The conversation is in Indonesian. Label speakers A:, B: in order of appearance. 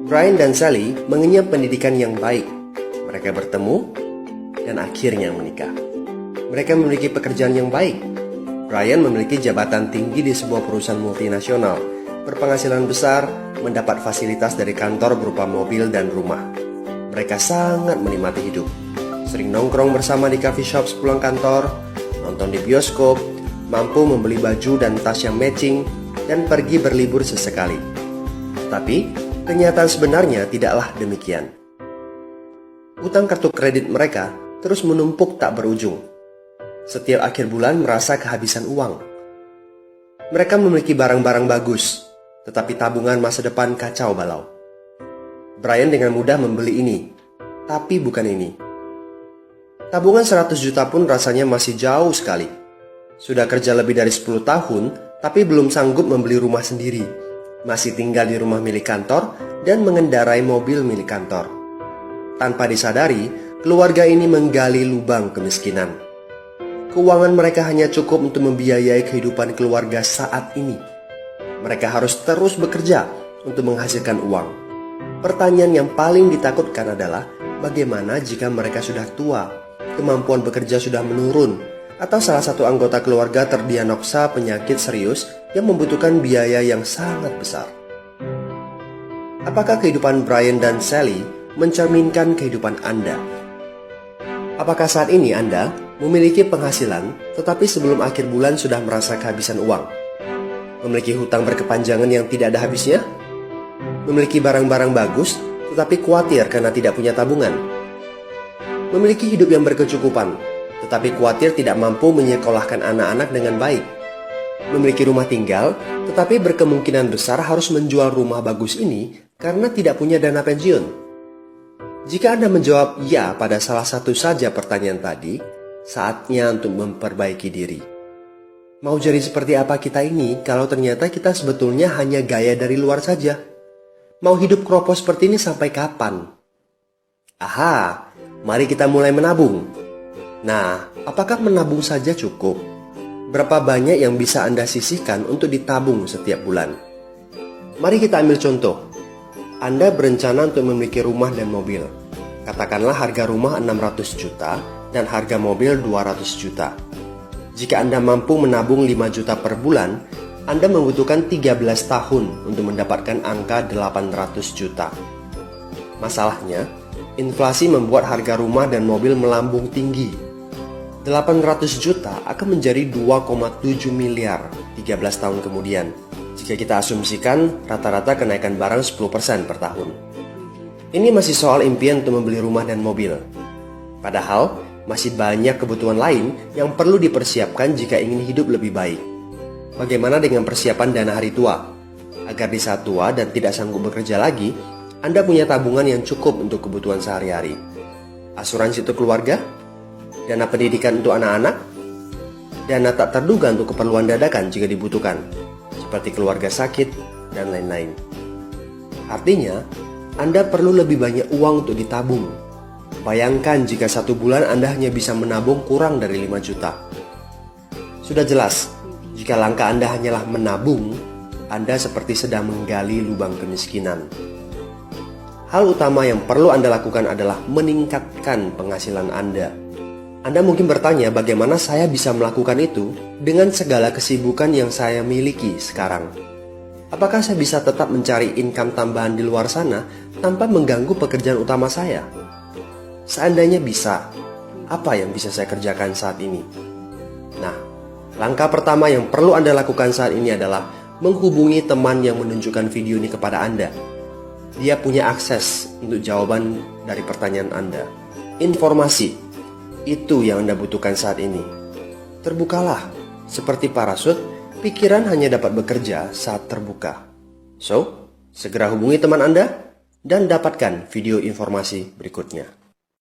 A: Brian dan Sally mengenyam pendidikan yang baik. Mereka bertemu dan akhirnya menikah. Mereka memiliki pekerjaan yang baik. Brian memiliki jabatan tinggi di sebuah perusahaan multinasional, berpenghasilan besar, mendapat fasilitas dari kantor berupa mobil dan rumah. Mereka sangat menikmati hidup. Sering nongkrong bersama di coffee shop sepulang kantor, nonton di bioskop, mampu membeli baju dan tas yang matching, dan pergi berlibur sesekali. Tapi, kenyataan sebenarnya tidaklah demikian. Utang kartu kredit mereka terus menumpuk tak berujung. Setiap akhir bulan merasa kehabisan uang. Mereka memiliki barang-barang bagus, tetapi tabungan masa depan kacau balau. Brian dengan mudah membeli ini, tapi bukan ini. Tabungan 100 juta pun rasanya masih jauh sekali. Sudah kerja lebih dari 10 tahun, tapi belum sanggup membeli rumah sendiri. Masih tinggal di rumah milik kantor dan mengendarai mobil milik kantor. Tanpa disadari, keluarga ini menggali lubang kemiskinan. Keuangan mereka hanya cukup untuk membiayai kehidupan keluarga saat ini. Mereka harus terus bekerja untuk menghasilkan uang. Pertanyaan yang paling ditakutkan adalah bagaimana jika mereka sudah tua, kemampuan bekerja sudah menurun, atau salah satu anggota keluarga terdiagnosa penyakit serius yang membutuhkan biaya yang sangat besar. Apakah kehidupan Brian dan Sally mencerminkan kehidupan Anda? Apakah saat ini Anda memiliki penghasilan, tetapi sebelum akhir bulan sudah merasa kehabisan uang? Memiliki hutang berkepanjangan yang tidak ada habisnya? Memiliki barang-barang bagus, tetapi khawatir karena tidak punya tabungan? Memiliki hidup yang berkecukupan, tetapi khawatir tidak mampu menyekolahkan anak-anak dengan baik? Memiliki rumah tinggal, tetapi berkemungkinan besar harus menjual rumah bagus ini karena tidak punya dana pensiun? Jika Anda menjawab ya pada salah satu saja pertanyaan tadi, saatnya untuk memperbaiki diri. Mau jadi seperti apa kita ini kalau ternyata kita sebetulnya hanya gaya dari luar saja? Mau hidup kropos seperti ini sampai kapan? Aha, mari kita mulai menabung. Nah, apakah menabung saja cukup? Berapa banyak yang bisa Anda sisihkan untuk ditabung setiap bulan? Mari kita ambil contoh. Anda berencana untuk memiliki rumah dan mobil. Katakanlah harga rumah 600 juta dan harga mobil 200 juta. Jika Anda mampu menabung 5 juta per bulan, Anda membutuhkan 13 tahun untuk mendapatkan angka 800 juta. Masalahnya, inflasi membuat harga rumah dan mobil melambung tinggi. 800 juta akan menjadi 2,7 miliar 13 tahun kemudian, jika kita asumsikan rata-rata kenaikan barang 10% per tahun. Ini masih soal impian untuk membeli rumah dan mobil. Padahal, masih banyak kebutuhan lain yang perlu dipersiapkan jika ingin hidup lebih baik. Bagaimana dengan persiapan dana hari tua? Agar di saat tua dan tidak sanggup bekerja lagi, Anda punya tabungan yang cukup untuk kebutuhan sehari-hari. Asuransi untuk keluarga? Dana pendidikan untuk anak-anak? Dana tak terduga untuk keperluan dadakan jika dibutuhkan, seperti keluarga sakit, dan lain-lain. Artinya, Anda perlu lebih banyak uang untuk ditabung. Bayangkan jika satu bulan Anda hanya bisa menabung kurang dari 5 juta. Sudah jelas, jika langkah Anda hanyalah menabung, Anda seperti sedang menggali lubang kemiskinan. Hal utama yang perlu Anda lakukan adalah meningkatkan penghasilan Anda. Anda mungkin bertanya bagaimana saya bisa melakukan itu dengan segala kesibukan yang saya miliki sekarang. Apakah saya bisa tetap mencari income tambahan di luar sana tanpa mengganggu pekerjaan utama saya? Seandainya bisa, apa yang bisa saya kerjakan saat ini? Nah, langkah pertama yang perlu Anda lakukan saat ini adalah menghubungi teman yang menunjukkan video ini kepada Anda. Dia punya akses untuk jawaban dari pertanyaan Anda. Informasi, itu yang Anda butuhkan saat ini. Terbukalah, seperti parasut, pikiran hanya dapat bekerja saat terbuka. So, segera hubungi teman Anda dan dapatkan video informasi berikutnya.